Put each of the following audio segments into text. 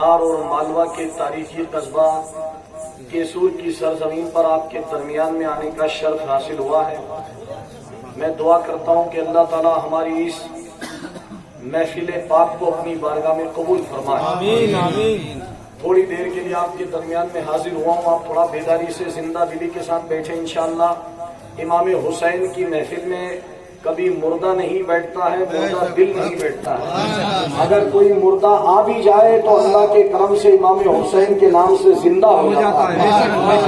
بہار اور مالوا کے تاریخی قصبہ کیسور کی سرزمین پر آپ کے درمیان میں آنے کا شرف حاصل ہوا ہے۔ میں دعا کرتا ہوں کہ اللہ تعالی ہماری اس محفل پاک کو اپنی بارگاہ میں قبول فرمائے۔ آمین آمین۔ تھوڑی دیر کے لیے آپ کے درمیان میں حاضر ہوا ہوں، آپ تھوڑا بیداری سے زندہ دلی کے ساتھ بیٹھے انشاءاللہ۔ امام حسین کی محفل میں کبھی مردہ نہیں بیٹھتا ہے، مردہ دل نہیں بیٹھتا ہے۔ اگر کوئی مردہ آ بھی جائے تو اللہ کے کرم سے امام حسین کے نام سے زندہ ہو جاتا ہے۔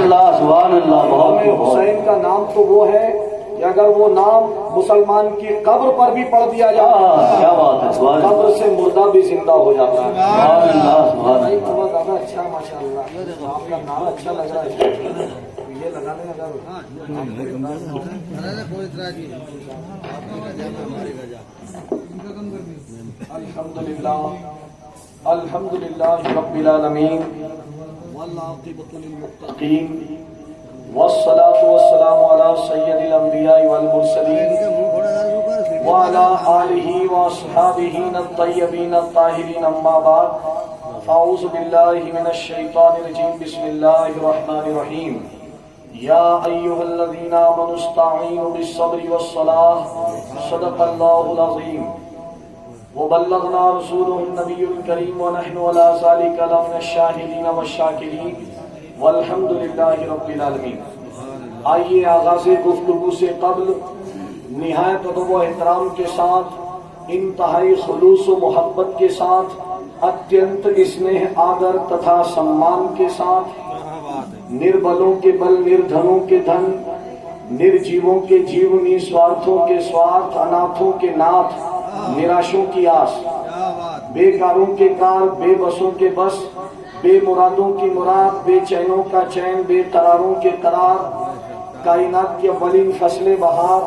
امام حسین کا نام تو وہ ہے کہ اگر وہ نام مسلمان کی قبر پر بھی پڑھ دیا جائے قبر سے مردہ بھی زندہ ہو جاتا ہے۔ بہت زیادہ اچھا ماشاء اللہ، آپ کا نام اچھا لگ رہا ہے، یہ لگا لیں اگر الحمدللہ رب العالمین والعاقبۃ للمتقین والصلاة والسلام علی سید الانبیاء والمرسلین وعلی آلہ واصحابہ الطیبین الطاہرین، اما بعد فاعوذ باللہ من الشیطان الرجیم، بسم اللہ الرحمن الرحیم۔ یا ایھا الذین آمنوا استعینوا بالصبر والصلاۃ، صدق اللہ العظیم۔ وبلغنا رسولہ النبی الکریم ونحن علی ذلک لمن الشاہدین والشاکرین والحمد للہ رب العالمین۔ آئیے آغاز گفتگو سے قبل نہایت ادب و احترام کے ساتھ، انتہائی خلوص و محبت کے ساتھ، اتینت اسنیہ آدر تتھا سمان کے ساتھ، نربلوں کے بل نردھنوں کے دھن، نرجیووں کے جیو، نسوارتھوں کے سوارتھ، اناتھوں کے ناتھ، نراشوں کی آس، بے کاروں کے کار، بے بسوں کے بس، بے مرادوں کی مراد، بے چینوں کا چین، بے قراروں کے قرار، کائنات کے اولین فصل بہار،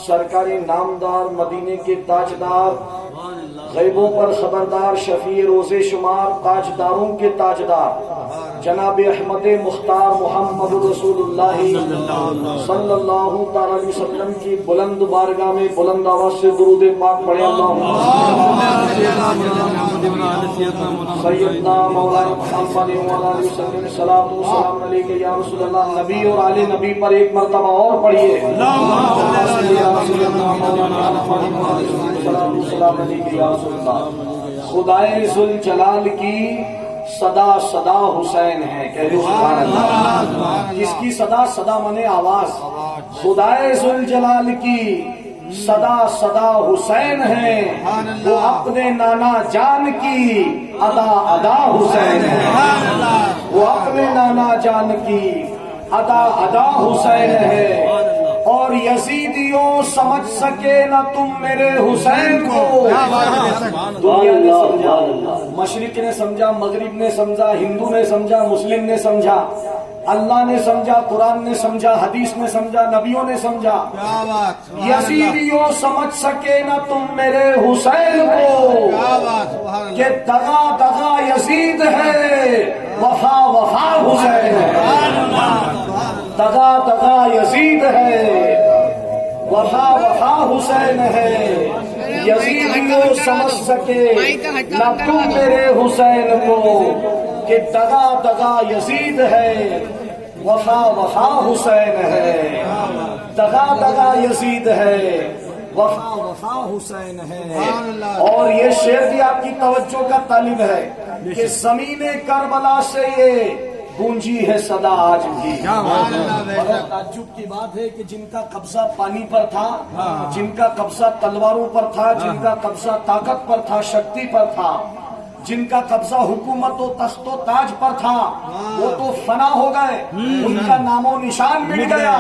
سرکار نامدار، مدینے کے تاجدار، غیبوں پر خبردار، شفیع روز شمار، تاجداروں کے تاجدار، جناب احمد مختار محمد رسول اللہ صلی اللہ تعالی علیہ وسلم کی بلند بارگاہ میں بلند آواز سے درود پاک پڑھے۔ سیدنا مولانا محمد علیہ وسلم صلاۃ و سلام علیک یا رسول اللہ۔ نبی اور آل نبی پر ایک مرتبہ اور پڑھیے۔ خدائے ذوالجلال کی صدا صدا حسین ہے، کہہ سبحان اللہ۔ کس کی صدا؟ صدا منے آواز۔ خدائے ذوالجلال کی صدا صدا حسین ہے، وہ اپنے نانا جان کی ادا ادا حسین ہے، وہ اپنے نانا جان کی ادا ادا حسین ہے۔ اور یزیدیوں سمجھ سکے نہ تم میرے حسین کو۔ دنیا نے سمجھا، مشرق نے سمجھا، مغرب نے سمجھا، ہندو نے سمجھا، مسلم نے سمجھا، اللہ نے سمجھا، قرآن نے سمجھا، حدیث نے سمجھا، نبیوں نے سمجھا۔ یزیدیوں سمجھ سکے نہ تم میرے حسین کو، کہ دغا دغا یزید ہے، وفا وفا حسین ہے۔ دغا دغا یزید ہے، وفا وفا حسین ہے۔ یزیدیوں سمجھ سکے نہ تم میرے حسین کو، کہ دغا دغا یزید ہے، وفا وفا حسین ہے۔ دغا دغا یزید ہے، وفا وفا حسین ہے۔ اور یہ شعر بھی آپ کی توجہ کا طالب ہے کہ زمین کربلا سے یہ گونجی ہے صدا آج بھی۔ بڑا تعجب کی بات ہے کہ جن کا قبضہ پانی پر تھا، جن کا قبضہ تلواروں پر تھا، جن کا قبضہ طاقت پر تھا، شکتی پر تھا، جن کا قبضہ حکومت و تخت و تاج پر تھا، وہ تو فنا ہو گئے، ان کا نام و نشان مٹ گیا۔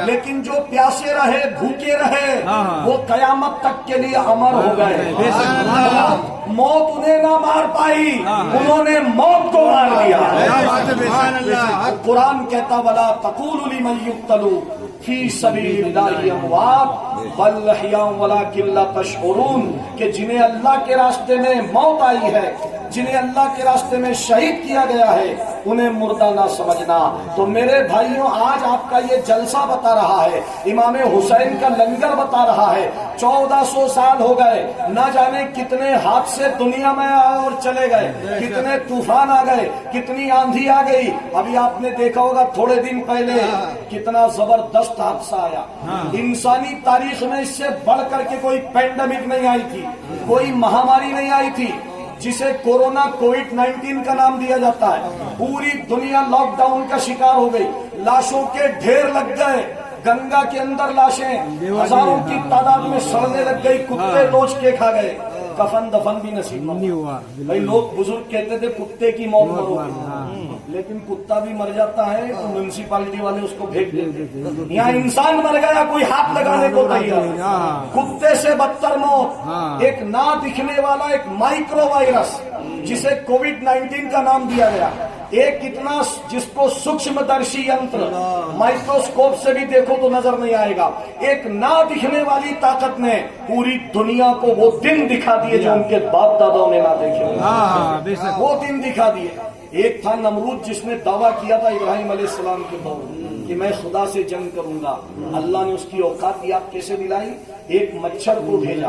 لیکن جو پیاسے رہے، بھوکے رہے، وہ قیامت تک کے لیے امر ہو گئے۔ موت انہیں نہ مار پائی، انہوں نے موت کو مار دیا۔ قرآن کہتا وَلَا تَقُولُوا لِمَن يُقْتَلُ فِي سَبِيلِ اللَّهِ أَمْوَاتٌ بل احیاء ولکن لا تشعرون، کہ جنہیں اللہ کے راستے میں موت آئی ہے، جنہیں اللہ کے راستے میں شہید کیا گیا ہے، انہیں مردہ نہ سمجھنا۔ تو میرے بھائیوں، آج آپ کا یہ جلسہ بتا رہا ہے، امام حسین کا لنگر بتا رہا ہے، 1400 سال ہو گئے، نہ جانے کتنے حادثے دنیا میں آئے اور چلے گئے، کتنے طوفان آ گئے، کتنی آندھی آ گئی۔ ابھی آپ نے دیکھا ہوگا تھوڑے دن پہلے کتنا زبردست حادثہ آیا۔ انسانی تاریخ میں اس سے بڑھ کر کے کوئی پینڈیمک نہیں آئی تھی، کوئی مہاماری نہیں آئی تھی، جسے کورونا کووڈ-19 کا نام دیا جاتا ہے۔ پوری دنیا لاک ڈاؤن کا شکار ہو گئی، لاشوں کے ڈھیر لگ گئے، گنگا کے اندر لاشیں ہزاروں کی تعداد میں سڑنے لگ گئی، کتے لوچ کے کھا گئے، کفن دفن بھی نصیب نہیں ہوا۔ بھائی لوگ بزرگ کہتے تھے کتے کی موت مرو گے، لیکن کتا بھی مر جاتا ہے تو میونسپلٹی والے اس کو بھیج دیتے۔ یہاں انسان مر گیا، کوئی ہاتھ لگانے کو تیار۔ کتے سے بدتر موت، ایک نہ دکھنے والا ایک مائکرو وائرس جسے کووڈ-19 کا نام دیا گیا، ایک اتنا جس کو سوکشم درشی ینتر مائکروسکوپ سے بھی دیکھو تو نظر نہیں آئے گا، ایک نہ دکھنے والی طاقت نے پوری دنیا کو وہ دن دکھا دیے جو ان کے باپ داداؤں نے نہ دیکھے، وہ دن دکھا دیے۔ ایک تھا نمرود جس نے دعویٰ کیا تھا ابراہیم علیہ السلام کے دور میں کہ میں خدا سے جنگ کروں گا، اللہ نے اس کی اوقات یاد کیسے دلائی؟ ایک مچھر کو بھیجا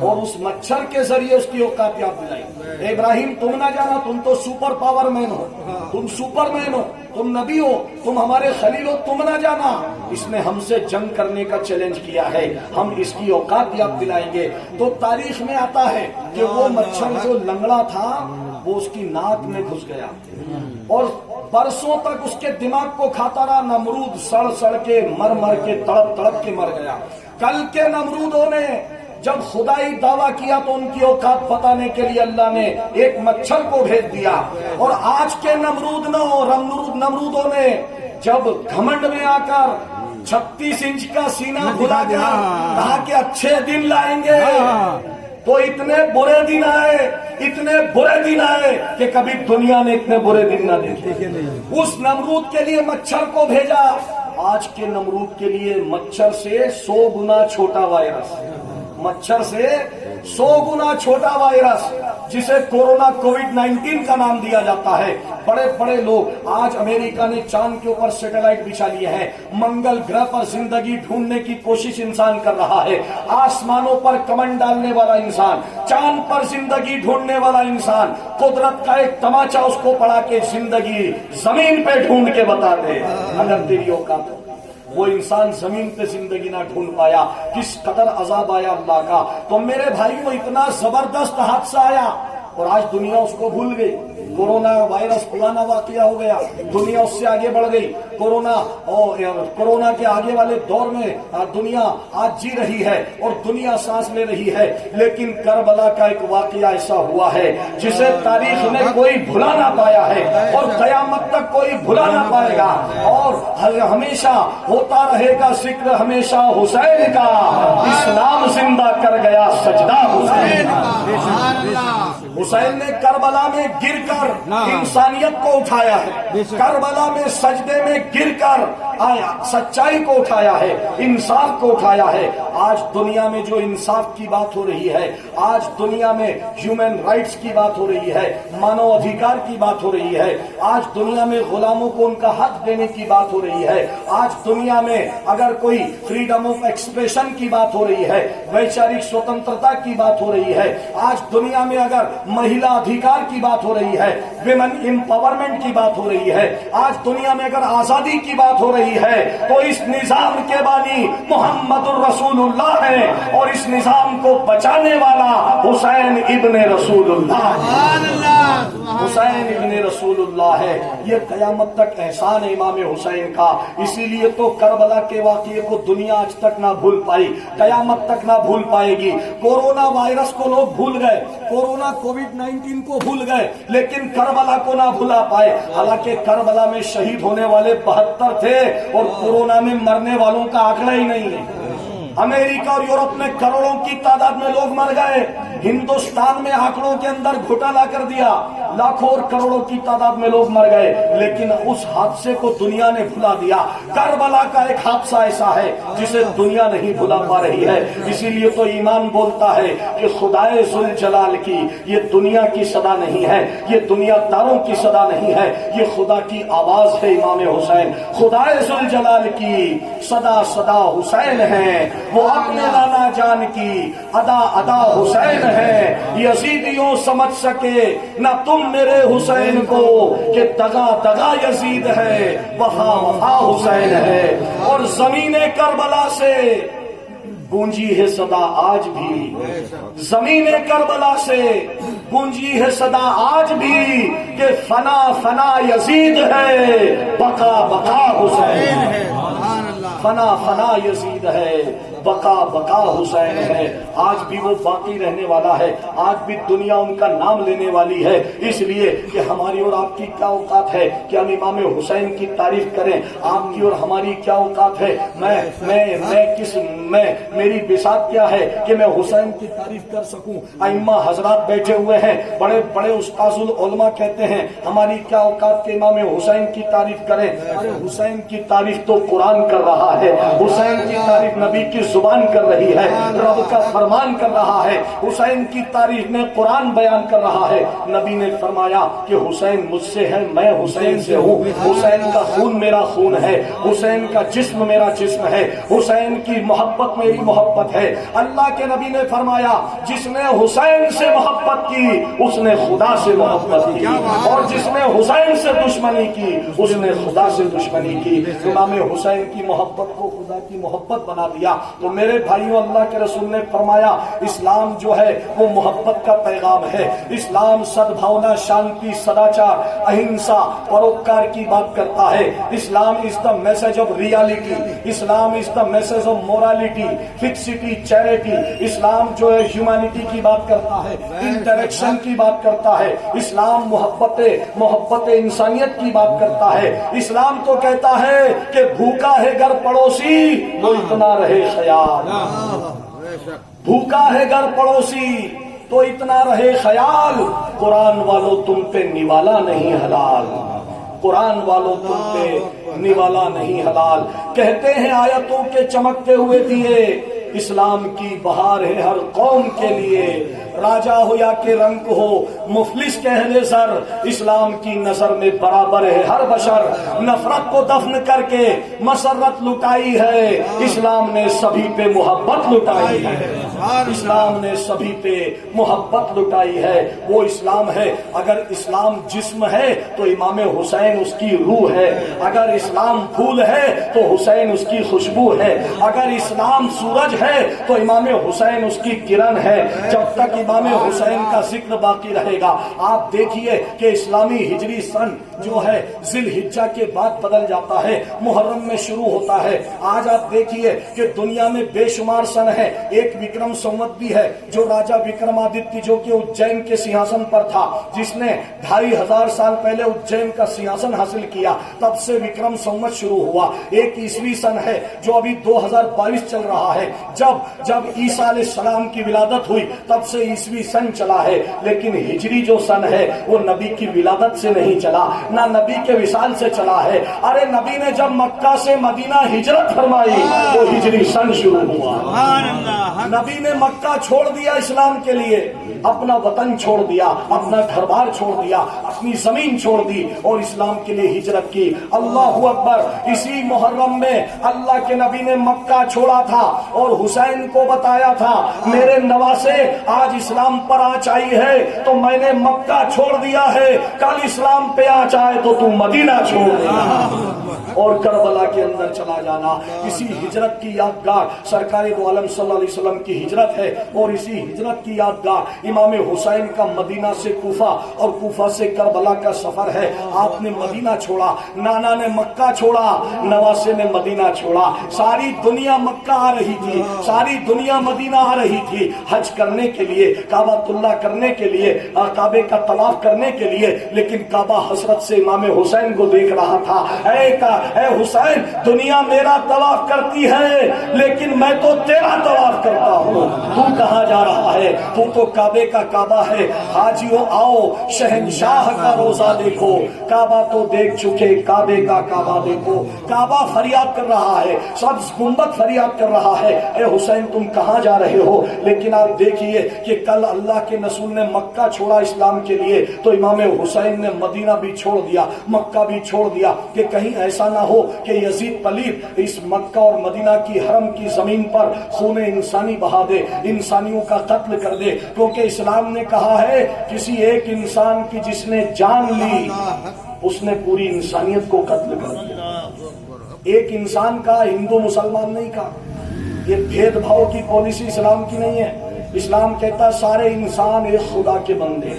اور اس مچھر کے ذریعے اس کی اوقات یاد دلائی۔ اے ابراہیم تم نہ جانا، تم تو سپر پاور مین ہو، تم سپر مین ہو، تم نبی ہو، تم ہمارے خلیل ہو، تم نہ جانا۔ اس نے ہم سے جنگ کرنے کا چیلنج کیا ہے، ہم اس کی اوقات یاد دلائیں گے۔ تو تاریخ میں آتا ہے کہ وہ مچھر جو لنگڑا تھا وہ اس کی ناک میں گھس گیا اور برسوں تک اس کے دماغ کو کھاتا رہا۔ نمرود سڑ سڑ کے مر مر کے تڑپ تڑپ کے مر گیا۔ کل کے نمرودوں نے جب خدائی دعویٰ کیا تو ان کی اوقات بتانے کے لیے اللہ نے ایک مچھر کو بھیج دیا، اور آج کے نمرودوں نے جب گھمنڈ میں آ کر 36 انچ کا سینہ کھلا کر کہا کہ اچھے دن لائیں گے، تو اتنے برے دن آئے، اتنے برے دن آئے کہ کبھی دنیا نے اتنے برے دن نہ دیکھے۔ اس نمرود کے لیے مچھر کو بھیجا، آج کے نمرود کے لیے مچھر سے 100 گنا چھوٹا وائرس، مچھر سے 100 گنا چھوٹا وائرس جسے کورونا کووڈ-19 کا نام دیا جاتا ہے۔ بڑے بڑے لوگ آج امریکہ نے چاند کے اوپر سیٹلائٹ بچھا لیے ہیں، منگل گرہ پر زندگی ڈھونڈنے کی کوشش انسان کر رہا ہے، آسمانوں پر کمن ڈالنے والا انسان، چاند پر زندگی ڈھونڈنے والا انسان، قدرت کا ایک تماچا اس کو پڑا کے زندگی زمین پہ ڈھونڈ کے بتا دے اگر تیری اوقات ہو۔ وہ انسان زمین پہ زندگی نہ ڈھونڈ پایا، کس قدر عذاب آیا اللہ کا۔ تو میرے بھائیوں اتنا زبردست حادثہ آیا اور آج دنیا اس کو بھول گئی۔ کورونا وائرس پرانا واقعہ ہو گیا، دنیا اس سے آگے بڑھ گئی۔ کورونا کے آگے والے دور میں دنیا آج جی رہی ہے اور دنیا سانس لے رہی ہے، لیکن کربلا کا ایک واقعہ ایسا ہوا ہے جسے تاریخ میں کوئی بھلا نہ پایا ہے اور قیامت تک کوئی بھلا نہ پائے گا، اور ہمیشہ ہوتا رہے گا ذکر ہمیشہ حسین کا، اسلام زندہ کر گیا سجدہ حسین کا۔ حسین نے کربلا میں گر کر انسانیت کو اٹھایا ہے، کربلا میں سجدے میں گر کر آیا سچائی کو اٹھایا ہے، انصاف کو اٹھایا ہے۔ آج دنیا میں جو انصاف کی بات ہو رہی ہے، آج دنیا میں ہیومن رائٹس کی بات ہو رہی ہے، مانو ادھیکار کی بات ہو رہی ہے، آج دنیا میں غلاموں کو ان کا حق دینے کی بات ہو رہی ہے، آج دنیا میں اگر کوئی فریڈم آف ایکسپریشن کی بات ہو رہی ہے، ویچارک سوتنترتا کی بات ہو رہی ہے، آج دنیا میں اگر مہیلا ادھیکار کی بات ہو رہی ہے، ویمن امپاورمنٹ کی بات ہو رہی ہے، آج دنیا میں اگر آزادی کی بات ہو رہی ہے، تو اس نظام کے بانی محمد الرسول اللہ ہے، اور اس نظام کو بچانے والا حسین ابن رسول اللہ، حسین ابن رسول اللہ ہے۔ یہ قیامت تک احسان ہے امام حسین کا، اسی لیے تو کربلا کے واقعے کو دنیا آج تک نہ بھول پائی، قیامت تک نہ بھول پائے گی۔ کورونا وائرس کو لوگ بھول گئے، کورونا کووڈ-19 کو بھول گئے، لیکن کربلا کو نہ بھلا پائے۔ حالانکہ کربلا میں شہید ہونے والے 72 تھے اور کورونا میں مرنے والوں کا آنکڑا ہی نہیں ہے۔ امریکہ اور یورپ میں کروڑوں کی تعداد میں لوگ مر گئے، ہندوستان میں آنکڑوں کے اندر گھوٹالا کر دیا، لاکھوں اور کروڑوں کی تعداد میں لوگ مر گئے، لیکن اس حادثے کو دنیا نے بھلا دیا۔ کربلا کا ایک حادثہ ایسا ہے جسے دنیا نہیں بھلا پا رہی ہے، اسی لیے تو ایمان بولتا ہے کہ خدائے ذوالجلال کی یہ دنیا کی صدا نہیں ہے، یہ دنیا داروں کی صدا نہیں ہے، یہ خدا کی آواز ہے امام حسین۔ خدائے ذوالجلال کی صدا صدا حسین ہے، وہ اپنے لالا جان کی ادا ادا حسین ہے۔ یزیدیوں سمجھ سکے نہ تم میرے حسین کو کہ دغا دغا یزید ہے، وفا وفا حسین ہے۔ اور زمین کربلا سے گونجی ہے صدا آج بھی، زمین کربلا سے گونجی ہے صدا آج بھی کہ فنا فنا یزید ہے، بقا بقا حسین ہے۔ فنا فنا یزید ہے، بقا بقا حسین ہے۔ آج بھی وہ باقی رہنے والا ہے، آج بھی دنیا ان کا نام لینے والی ہے، اس لیے کہ ہماری اور آپ کی کیا اوقات ہے کہ ہم امام حسین کی تعریف کریں؟ آپ کی اور ہماری کیا اوقات ہے؟ میری بساط کیا ہے کہ میں حسین کی تعریف کر سکوں؟ ائمہ حضرات بیٹھے ہوئے ہیں، بڑے بڑے استاذ العلماء کہتے ہیں ہماری کیا اوقات کے امام حسین کی تعریف کریں؟ ارے حسین کی تعریف تو قرآن کر رہا ہے، حسین کی تعریف نبی کی زبان کر رہی ہے، رب کا فرمان کر رہا ہے، حسین کی تعریف میں قرآن بیان کر رہا ہے۔ نبی نے فرمایا کہ حسین مجھ سے ہے، میں حسین سے ہوں، حسین کا خون میرا خون ہے، حسین کا جسم میرا جسم ہے، حسین کی محبت میری محبت ہے۔ اللہ کے نبی نے فرمایا جس نے حسین سے محبت کی اس نے خدا سے محبت کی، اور جس نے حسین سے دشمنی کی اس نے خدا سے دشمنی کی۔ امام حسین کی محبت کو خدا کی محبت بنا دیا۔ تو میرے بھائیوں، اللہ کے رسول نے فرمایا اسلام جو ہے وہ محبت کا پیغام ہے، اسلام سدبھاونا، شانتی، سداچار، اہنسا، پروپکار کی بات کرتا ہے۔ Islam is the message of reality, Islam is the message of morality, fixity, charity. اسلام جو ہے ہیومینٹی کی بات کرتا ہے، انٹریکشن کی بات کرتا ہے۔ اسلام محبت انسانیت کی بات کرتا ہے۔ اسلام تو کہتا ہے کہ بھوکا ہے گھر پڑوسی تو اتنا رہے خیال، بھوکا ہے گھر پڑوسی تو اتنا رہے خیال، قرآن والو تم پہ نوالا نہیں حلال، قرآن والو تم پہ نوالا نہیں حلال۔ کہتے ہیں آیتوں کے چمکتے ہوئے دیے، اسلام کی بہار ہے ہر قوم کے لیے، راجا ہو یا کہ رنگ ہو، مفلس کہنے سر، اسلام کی نظر میں برابر ہے ہر بشر۔ نفرت کو دفن کر کے مسرت لٹائی ہے، اسلام نے سبھی پہ محبت لٹائی ہے، اسلام نے سبھی پہ محبت لٹائی ہے۔ وہ اسلام ہے، اگر اسلام جسم ہے تو امام حسین اس کی روح ہے، اگر اسلام پھول ہے تو حسین اس کی خوشبو ہے، اگر اسلام سورج ہے تو امام حسین اس کی کرن ہے۔ جب تک امام حسین کا ذکر باقی رہے گا، آپ دیکھیے کہ اسلامی ہجری سن جو ہے ذی الحجہ کے بعد بدل جاتا ہے، محرم میں شروع ہوتا ہے۔ آج آپ دیکھیے کہ دنیا میں بے شمار سن ہے، ایک وکرم سنوت بھی ہے جو راجا وکرمادتیہ جو کہ اجین کے سیاسن پر تھا، جس نے 2500 سال پہلے اجین کا سیاسن حاصل کیا، تب سے وکرم سنوت شروع ہوا۔ ایک عیسوی سن ہے جو ابھی 2022 چل رہا ہے، جب عیسیٰ علیہ السلام کی ولادت ہوئی تب سے عیسوی سن چلا ہے، لیکن ہجری جو سن ہے وہ نبی کی ولادت سے نہیں چلا، نہ نبی کے وصال سے چلا ہے۔ ارے نبی نے جب مکہ سے مدینہ ہجرت فرمائی وہ ہجری سن شروع ہوا۔ نبی نے مکہ چھوڑ دیا اسلام کے لیے، اپنا وطن چھوڑ دیا، اپنا گھر بار چھوڑ دیا، اپنی زمین چھوڑ دی اور اسلام کے لیے ہجرت کی۔ اللہ اکبر۔ اسی محرم میں اللہ کے نبی نے مکہ چھوڑا تھا اور حسین کو بتایا تھا میرے نواسے آج اسلام پر آنچ آئی ہے تو میں نے مکہ چھوڑ دیا ہے، کل اسلام پہ آنچ آئے تو تم مدینہ چھوڑ دینا اور کربلا کے اندر چلا جانا۔ اسی ہجرت کی یادگار سرکار دو عالم صلی اللہ علیہ وسلم کی ہجرت ہے، اور اسی ہجرت کی یادگار امام حسین کا مدینہ سے کوفہ اور کوفہ سے کربلا کا سفر ہے. آپ نے مدینہ چھوڑا, نانا نے مکہ چھوڑا, نواسے نے مدینہ چھوڑا. ساری دنیا مکہ آ رہی تھی, ساری دنیا مدینہ آ رہی تھی حج کرنے کے لیے, کعبہ اللہ کرنے کے لیے, کعبے کا طواف کرنے کے لیے, لیکن کعبہ حسرت سے امام حسین کو دیکھ رہا تھا. اے حسین, دنیا میرا طواف کرتی ہے لیکن میں تو تیرا طواف کرتا ہوں, تو کہاں جا رہا ہے؟ تو تو کعبے کا کعبہ ہے. حاجیوں آؤ, شہنشاہ کا روزہ دیکھو, کعبہ تو دیکھ چکے, کعبے کا کعبہ دیکھو. کعبہ فریاد کر رہا ہے, سبز گنبد فریاد کر رہا ہے, اے حسین تم کہاں جا رہے ہو؟ لیکن آپ دیکھیے کہ کل اللہ کے رسول نے مکہ چھوڑا اسلام کے لیے, تو امام حسین نے مدینہ بھی چھوڑ دیا, مکہ بھی چھوڑ دیا, کہ کہیں ایسا نہ ہو کہ یزید پلیت اس مکہ اور مدینہ کی حرم کی زمین پر خون انسانی بہا دے, انسانیوں کا قتل کر دے. کیونکہ اسلام نے کہا ہے کسی ایک انسان کی جس نے جان لی اس نے پوری انسانیت کو قتل کر دیا. ایک انسان کا, ہندو مسلمان نہیں کا. یہ بھید بھاؤ کی پالیسی اسلام کی نہیں ہے. اسلام کہتا ہے سارے انسان ایک خدا کے بندے,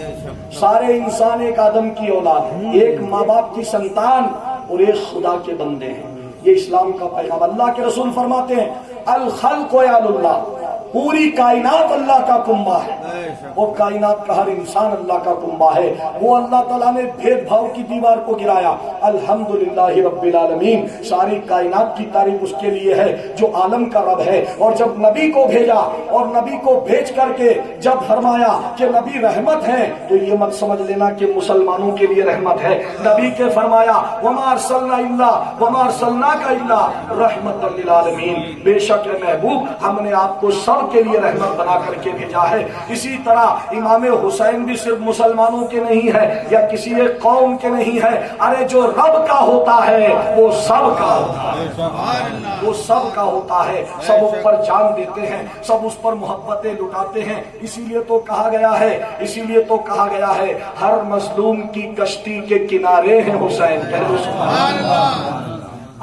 سارے انسان ایک آدم کی اولاد ہے, ایک ماں باپ کی سنتان اور ایک خدا کے بندے ہیں. یہ اسلام کا پیغام. اللہ کے رسول فرماتے ہیں الخلق یعل اللہ, پوری کائنات اللہ کا کنبہ ہے, وہ کائنات کا ہر انسان اللہ کا کنبہ ہے. وہ اللہ تعالیٰ نے بھید بھاؤ کی دیوار کو گرایا. الحمدللہ رب العالمین, ساری کائنات کی تعریف اس کے لیے ہے جو عالم کا رب ہے. اور جب نبی کو بھیجا اور نبی کو بھیج کر کے جب فرمایا کہ نبی رحمت ہے, تو یہ مت سمجھ لینا کہ مسلمانوں کے لیے رحمت ہے. نبی کے فرمایا وما ارسلنا الا وما ارسلناک الا رحمت للعالمین, بے شک محبوب ہم نے آپ کو سب کے لیے رحمت بنا کر کے بھیجا ہے. اسی طرح امام حسین بھی صرف مسلمانوں کے نہیں ہے یا کسی ایک قوم کے نہیں ہے. ارے جو رب کا ہوتا ہے وہ سب کا ہوتا ہے, وہ سب کا ہوتا ہے. سب اس پر جان دیتے ہیں, سب اس پر محبتیں لٹاتے ہیں. اسی لیے تو کہا گیا ہے, اسی لیے تو کہا گیا ہے ہر مظلوم کی کشتی کے کنارے ہیں حسین. سبحان اللہ.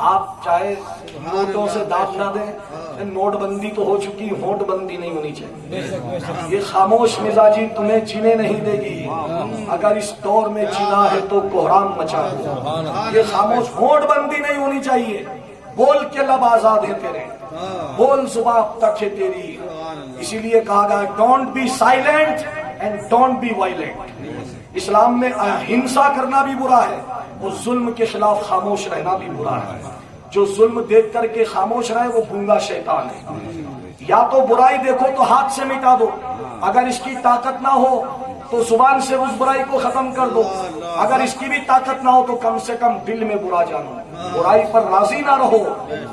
آپ چاہے نوٹوں سے داد نہ دیں, نوٹ بندی تو ہو چکی, ہوٹ بندی نہیں ہونی چاہیے. یہ خاموش مزاجی تمہیں جینے نہیں دے گی. اگر اس دور میں جینا ہے تو کوہرام مچا دو. یہ خاموش ہوٹ بندی نہیں ہونی چاہیے. بول کے لب آزاد ہے تیرے, بول زبان اب تک ہے تیری. اسی لیے کہا گیا don't be silent and don't be violent. اسلام میں ہنسا کرنا بھی برا ہے اور ظلم کے خلاف خاموش رہنا بھی برا ہے. جو ظلم دیکھ کر کے خاموش رہے وہ گونگا شیطان ہے. یا تو برائی دیکھو تو ہاتھ سے مٹا دو, اگر اس کی طاقت نہ ہو تو زبان سے اس برائی کو ختم کر دو, اگر اس کی بھی طاقت نہ ہو تو کم سے کم دل میں برا جانو, برائی پر راضی نہ رہو.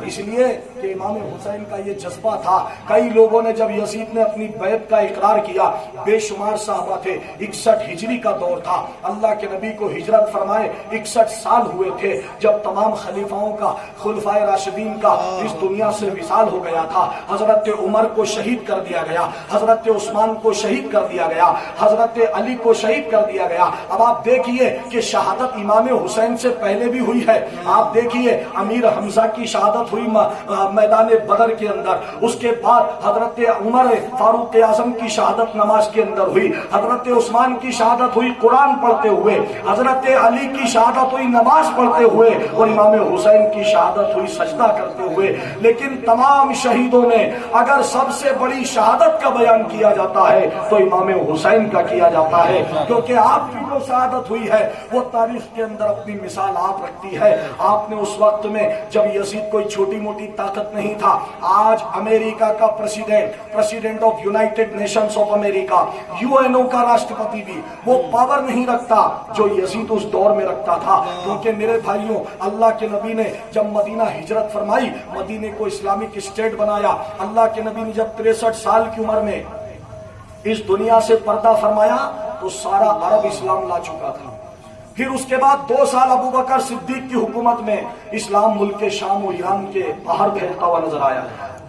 اس لیے کہ امام حسین کا یہ جذبہ تھا. کئی لوگوں نے جب یزید نے اپنی بیعت کا اقرار کیا, بے شمار صحابہ تھے, 61 ہجری کا دور تھا, اللہ کے نبی کو ہجرت فرمائے 61 سال ہوئے تھے جب تمام خلیفاؤں کا, خلفائے راشدین کا اس دنیا سے وصال ہو گیا تھا. حضرت عمر کو شہید کر دیا گیا, حضرت عثمان کو شہید کر دیا گیا, حضرت علی کو شہید کر دیا گیا. اب آپ دیکھیے کہ شہادت امام حسین سے پہلے بھی ہوئی ہے. آپ دیکھیے امیر حمزہ کی شہادت ہوئی میدان بدر کے اندر, اس کے بعد حضرت عمر فاروق اعظم کی شہادت نماز کے اندر ہوئی, حضرت عثمان کی شہادت ہوئی قرآن پڑھتے ہوئے, حضرت علی کی شہادت ہوئی نماز پڑھتے ہوئے, اور امام حسین کی شہادت ہوئی سجدہ کرتے ہوئے. لیکن تمام شہیدوں میں اگر سب سے بڑی شہادت کا بیان کیا جاتا ہے تو امام حسین کا کیا جاتا ہے, کیونکہ آپ کی جو شہادت ہوئی ہے وہ تاریخ کے اندر اپنی مثال آپ رکھتی ہے. آپ نے اس وقت میں جب یزید کوئی چھوٹی موٹی طاقت نہیں تھا, آج امریکہ کا president of United Nations of America, UN کا راشٹرپتی بھی وہ پاور نہیں رکھتا جو یزید اس دور میں رکھتا تھا. کیونکہ میرے بھائیوں, اللہ کے نبی نے جب مدینہ ہجرت فرمائی, مدینے کو اسلامک اسٹیٹ بنایا, اللہ کے نبی نے جب 63 سال کی عمر میں اس دنیا سے پردہ فرمایا تو سارا عرب اسلام لا چکا تھا. پھر اس کے بعد 2 سال ابوبکر صدیق کی حکومت میں اسلام ملک شام و ایران کے باہر پھیلتا ہوا نظر آیا.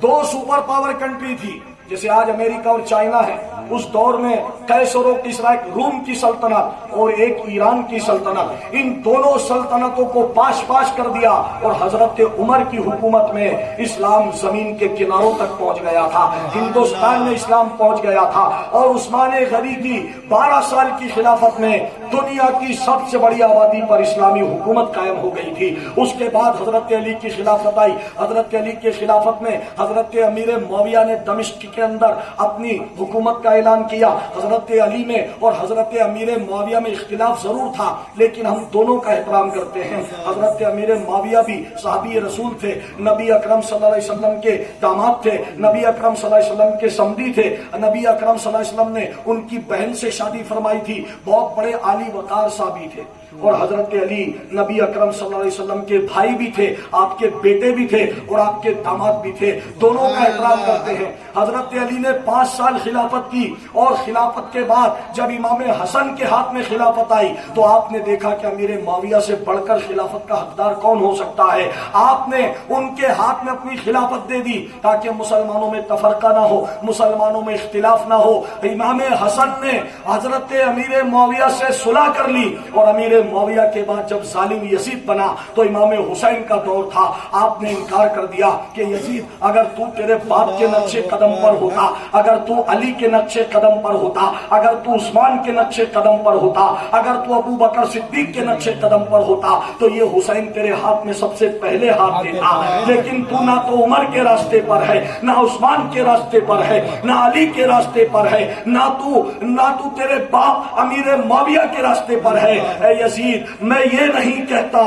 2 سپر پاور کنٹری تھی, جیسے آج امریکہ اور چائنا ہے, اس دور میں قیصر و کسریٰ، ایک روم کی سلطنت اور ایک ایران کی سلطنت، ان دونوں سلطنتوں کو پاش پاش کر دیا اور حضرت عمر کی حکومت میں اسلام زمین کے کناروں تک پہنچ گیا تھا، ہندوستان میں اسلام پہنچ گیا تھا۔ اور عثمان غنی کی 12 سال کی خلافت میں دنیا کی سب سے بڑی آبادی پر اسلامی حکومت قائم ہو گئی تھی۔ اس کے بعد حضرت علی کی خلافت آئی۔ حضرت علی کی خلافت میں حضرت امیر معاویہ نے دمشق کے اندر اپنی حکومت کا اعلان کیا۔ حضرت علی میں اور حضرت امیر معاویہ میں اختلاف ضرور تھا، لیکن ہم دونوں کا احترام کرتے ہیں۔ حضرت امیر معاویہ بھی صحابی رسول تھے، نبی اکرم صلی اللہ علیہ وسلم کے داماد تھے، نبی اکرم صلی اللہ علیہ وسلم کے سمدی تھے۔ نبی اکرم صلی اللہ علیہ وسلم نے ان کی بہن سے شادی فرمائی تھی، بہت بڑے عالی وقار صحابی تھے۔ اور حضرت علی نبی اکرم صلی اللہ علیہ وسلم کے بھائی بھی تھے، آپ کے بیٹے بھی تھے اور آپ کے داماد بھی تھے، دونوں کا احترام کرتے ہیں۔ حضرت علی نے 5 سال خلافت کی اور خلافت کے بعد جب امام حسن کے ہاتھ میں خلافت آئی تو آپ نے دیکھا کہ امیر معاویہ سے بڑھ کر خلافت کا حقدار کون ہو سکتا ہے۔ آپ نے ان کے ہاتھ میں اپنی خلافت دے دی تاکہ مسلمانوں میں تفرقہ نہ ہو، مسلمانوں میں اختلاف نہ ہو۔ امام حسن نے حضرت امیر معاویہ سے صلح کر لی اور امیر معاویہ کے بعد جب ظالم یزید بنا تو امام حسین کا دور تھا، آپ نے انکار کر دیا کہ یزید اگر تو تیرے باپ کے نقش قدم پر ہوتا، اگر تو علی کے نقش قدم پر ہوتا، اگر تو عثمان کے نقش قدم پر ہوتا، اگر تو ابو بکر صدیق کے نقش قدم پر ہوتا تو یہ حسین تیرے ہاتھ میں سب سے پہلے ہاتھ دیتا۔ لیکن تو نہ تو عمر کے راستے پر ہے، نہ عثمان کے راستے پر ہے، نہ علی کے راستے پر ہے، نہ تو تیرے باپ امیر معاویہ کے راستے پر ہے۔ اے یزید، میں یہ نہیں کہتا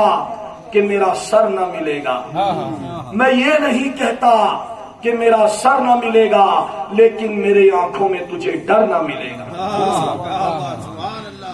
کہ میرا سر نہ ملے گا، میں یہ نہیں کہتا کہ میرا سر نہ ملے گا، لیکن میری آنکھوں میں تجھے ڈر نہ ملے گا،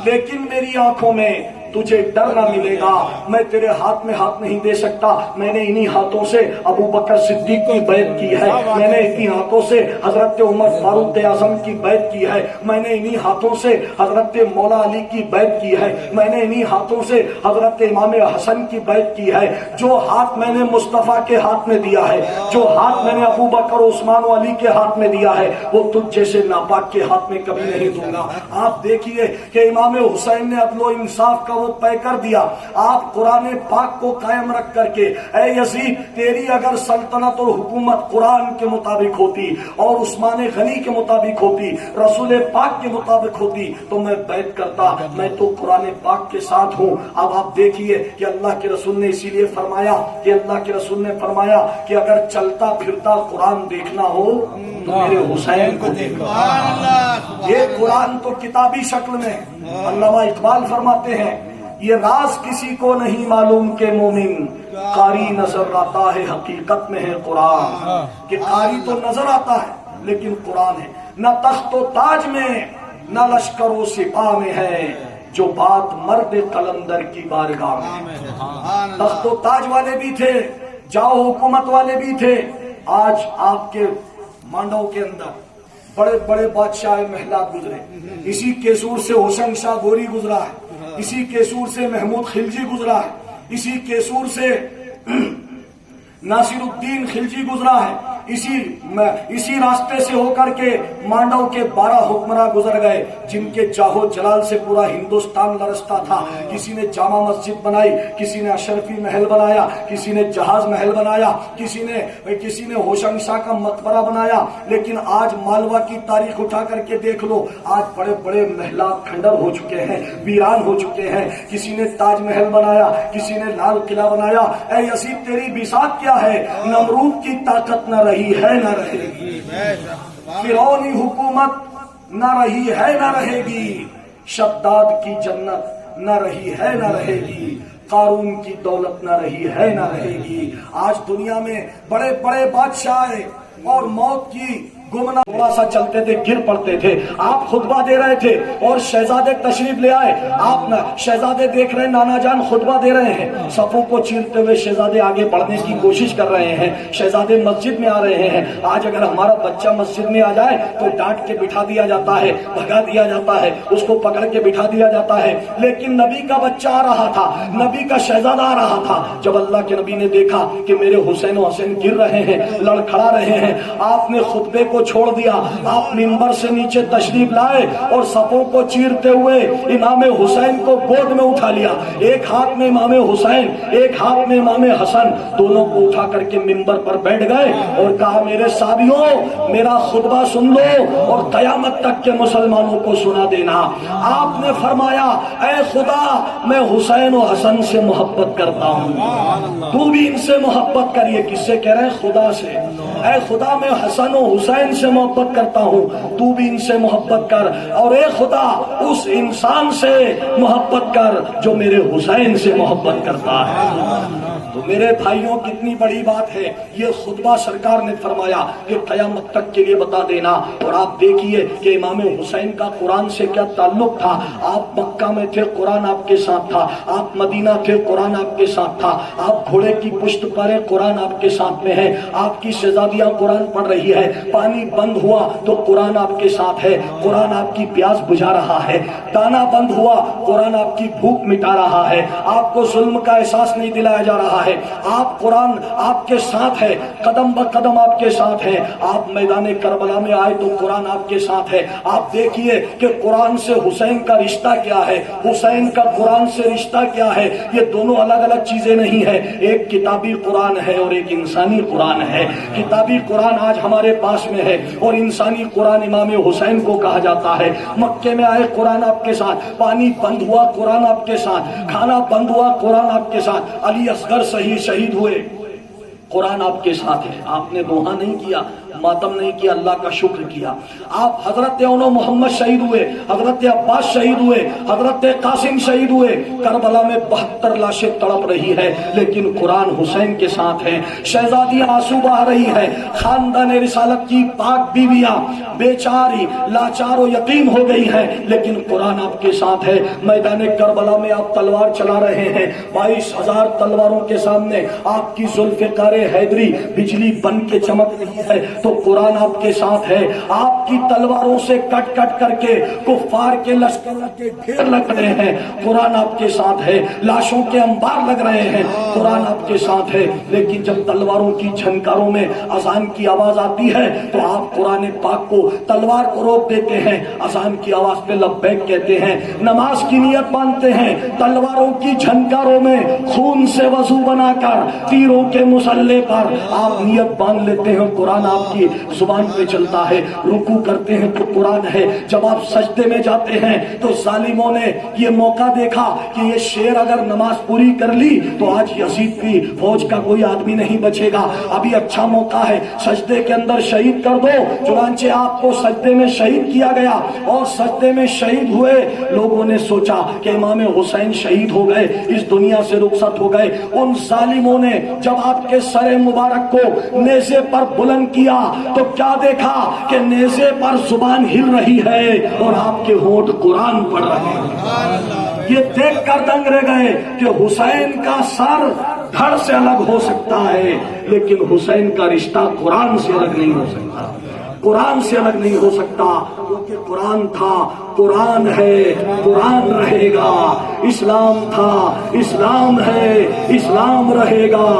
لیکن میری آنکھوں میں تجھے ڈر نہ ملے گا۔ میں تیرے ہاتھ میں ہاتھ نہیں دے سکتا، میں نے انہی ہاتھوں سے ابو بکر صدیق کی بیعت کی ہے، میں نے انہی ہاتھوں سے حضرت عمر فاروق اعظم کی بیعت کی ہے، میں نے انہی ہاتھوں سے حضرت مولا علی کی بیعت کی ہے، میں نے انہی ہاتھوں سے حضرت امام حسن کی بیعت کی ہے۔ جو ہاتھ میں نے مصطفیٰ کے ہاتھ میں دیا ہے، جو ہاتھ میں نے ابو بکر عثمان و علی کے ہاتھ میں دیا ہے، وہ تجھ جیسے ناپاک کے ہاتھ میں کبھی نہیں دوں گا۔ آپ دیکھیے کہ امام حسین نے عدل و انصاف کا طے کر دیا۔ آپ قرآن پاک کو قائم رکھ کر کے، اے یزید تیری اگر سلطنت اور حکومت قرآن کے مطابق ہوتی اور عثمان غنی کے مطابق ہوتی، رسول پاک کے مطابق ہوتی تو میں بیعت کرتا، میں تو قرآن پاک کے ساتھ ہوں۔ اب آپ دیکھیے کہ اللہ کے رسول نے اسی لیے فرمایا کہ اللہ کے رسول نے فرمایا کہ اگر چلتا پھرتا قرآن دیکھنا ہو تو میرے حسین کو دیکھو۔ یہ قرآن تو کتابی شکل میں، علامہ اقبال فرماتے ہیں یہ راز کسی کو نہیں معلوم کہ مومن قاری نظر آتا ہے حقیقت میں ہے قرآن، کہ قاری تو نظر آتا ہے لیکن قرآن ہے۔ نہ تخت و تاج میں نہ لشکر و سپاہ میں ہے جو بات مرد قلندر کی بارگاہ میں۔ تخت و تاج والے بھی تھے، جاؤ حکومت والے بھی تھے۔ آج آپ کے مانڈو کے اندر بڑے بڑے بادشاہ محلات گزرے، اسی کیسور سے حسین شاہ گوری گزرا ہے، اسی کیسور سے محمود خلجی گزرا ہے، اسی کیسور سے ناصر الدین خلجی گزرا ہے، اسی راستے سے ہو کر کے مانڈو کے 12 حکمراں گزر گئے جن کے جاہو جلال سے پورا ہندوستان لرزتا تھا۔ کسی نے جامع مسجد بنائی، کسی نے اشرفی محل بنایا، کسی نے جہاز محل بنایا، کسی نے ہوشنگ شاہ کا مقبرہ بنایا۔ لیکن آج مالوا کی تاریخ اٹھا کر کے دیکھ لو، آج بڑے بڑے محلات کھنڈر ہو چکے ہیں، ویران ہو چکے ہیں۔ کسی نے تاج محل بنایا، کسی نے لال قلعہ بنایا۔ اے یزید تیری بساط کیا ہے؟ نمرود کی طاقت نہ رہی ہے نہ رہے گی، فرعونی حکومت نہ رہی ہے نہ رہے گی، شداد کی جنت نہ رہی ہے نہ رہے گی، قارون کی دولت نہ رہی ہے نہ رہے گی۔ آج دنیا میں بڑے بڑے بادشاہ اور موت کی گمنا تھوڑا سا چلتے تھے گر پڑتے تھے۔ آپ خطبہ دے رہے تھے اور شہزادے تشریف لے آئے، آپ شہزادے دیکھ رہے ہیں نانا جان خطبہ دے رہے ہیں، صفوں کو چیرتے ہوئے شہزادے آگے بڑھنے کی کوشش کر رہے ہیں، شہزادے مسجد میں آ رہے ہیں۔ آج اگر ہمارا بچہ مسجد میں آ جائے تو ڈانٹ کے بٹھا دیا جاتا ہے، بھگا دیا جاتا ہے، اس کو پکڑ کے بٹھا دیا جاتا ہے۔ لیکن نبی کا بچہ آ رہا تھا، نبی کا شہزادہ آ رہا تھا، جب اللہ کے نبی نے دیکھا کہ میرے حسین و حسین گر رہے ہیں، لڑکھڑا رہے ہیں، آپ نے خطبے کو چھوڑ دیا، آپ منبر سے نیچے تشریف لائے اور صفوں کو چیرتے ہوئے امام حسین کو گود میں اٹھا لیا، ایک ہاتھ میں امام حسین ایک ہاتھ میں امام حسن، دونوں کو اٹھا کر کے منبر پر بیٹھ گئے اور کہا میرے صحابیوں میرا خطبہ سن لو اور قیامت تک کے مسلمانوں کو سنا دینا۔ آپ نے فرمایا اے خدا میں حسین و حسن سے محبت کرتا ہوں، تو بھی ان سے محبت کریے۔ کس سے کہہ رہے ہیں؟ خدا سے۔ اے خدا میں حسن و حسین سے محبت کرتا ہوں، تو بھی ان سے محبت کر، اور اے خدا اس انسان سے محبت کر جو میرے حسین سے محبت کرتا ہے۔ تو میرے بھائیوں کتنی بڑی بات ہے، یہ خطبہ سرکار نے فرمایا کہ قیامت تک کے لیے بتا دینا۔ اور آپ دیکھیے کہ امام حسین کا قرآن سے کیا تعلق تھا، آپ مکہ میں تھے قرآن آپ کے ساتھ تھا، آپ مدینہ تھے قرآن آپ کے ساتھ تھا، آپ گھوڑے کی پشت پر ہے قرآن آپ کے ساتھ میں ہے، آپ کی شہزادیاں قرآن پڑھ رہی ہے، پانی بند ہوا تو قرآن آپ کے ساتھ ہے، قرآن آپ کی پیاس بجھا رہا ہے، دانا بند ہوا قرآن آپ کی بھوک مٹا رہا ہے، آپ کو ظلم کا احساس نہیں دلایا جا رہا ہے، آپ قرآن آپ کے ساتھ ہے، قدم بقدم آپ کے ساتھ ہے، آپ میدان کربلا میں آئے تو قرآن آپ کے ساتھ ہے۔ آپ دیکھیے کہ قرآن سے حسین کا رشتہ کیا ہے، حسین کا قرآن سے رشتہ کیا ہے، یہ دونوں الگ الگ چیزیں نہیں ہے، ایک کتابی قرآن ہے اور ایک انسانی قرآن ہے۔ کتابی قرآن آج ہمارے پاس میں ہے اور انسانی قرآن امام حسین کو کہا جاتا ہے۔ مکے میں آئے قرآن آپ کے ساتھ، پانی بند ہوا قرآن آپ کے ساتھ، کھانا بند ہوا قرآن آپ کے ساتھ، علی اصغر شہید ہوئے قرآن آپ کے ساتھ ہے۔ آپ نے دوہا نہیں کیا، ماتم نہیں کیا، اللہ کا شکر کیا۔ آپ حضرت اونو محمد شہید ہوئے، حضرت عباس شہید ہوئے، حضرت قاسم شہید ہوئے، کربلا میں 72 لاشیں تڑپ رہی ہے لیکن قرآن حسین کے ساتھ ہے۔ شہزادیاں آنسو بہا رہی ہے، خاندان رسالت کی پاک بیویاں بیچاری لاچار و یتیم ہو گئی ہیں لیکن قرآن آپ کے ساتھ ہے۔ میدان کربلا میں آپ تلوار چلا رہے ہیں، 22,000 تلواروں کے سامنے آپ کی ذوالفقار حیدری بجلی بن کے چمک رہی ہے تو قرآن آپ کے ساتھ ہے۔ آپ کی تلواروں سے کٹ کٹ کر کے کفار کے لشکر کے ڈھیر لگ رہے ہیں، قرآن آپ کے ساتھ ہے۔ لاشوں کے انبار لگ رہے ہیں، قرآن آپ کے ساتھ ہے۔ لیکن جب تلواروں کی جھنکاروں میں اذان کی آواز آتی ہے تو آپ قرآن پاک کو تلوار کو روک دیتے ہیں، اذان کی آواز پہ لبیک کہتے ہیں، نماز کی نیت باندھتے ہیں، تلواروں کی جھنکاروں میں خون سے وضو بنا کر تیروں کے مسلح پر آپ نیت باندھ لیتے ہیں، قرآن آپ کی زبان پہ چلتا ہے۔ رکوع کرتے ہیں تو قرآن ہے، جب آپ سجدے میں جاتے ہیں تو ظالموں نے یہ موقع دیکھا کہ یہ شیر اگر نماز پوری کر لی تو آج یزید کی فوج کا کوئی آدمی نہیں بچے گا، ابھی اچھا موقع ہے، سجدے کے اندر شہید کر دو۔ چنانچہ آپ کو سجدے میں شہید کیا گیا اور سجدے میں شہید ہوئے۔ لوگوں نے سوچا کہ امام حسین شہید ہو گئے، اس دنیا سے رخصت ہو گئے۔ ان ظالموں نے جب آپ کے سر مبارک کو نیزے پر بلند کیا تو کیا دیکھا کہ نیزے پر زبان ہل رہی ہے اور آپ کے ہونٹ قرآن پڑھ رہے ہیں۔ یہ دیکھ کر دنگ رہ گئے کہ حسین کا سر دھڑ سے الگ ہو سکتا ہے لیکن حسین کا رشتہ قرآن سے الگ نہیں ہو سکتا، قرآن سے الگ نہیں ہو سکتا، کیونکہ قرآن تھا، قرآن ہے، قرآن رہے گا، اسلام تھا، اسلام ہے، اسلام رہے گا،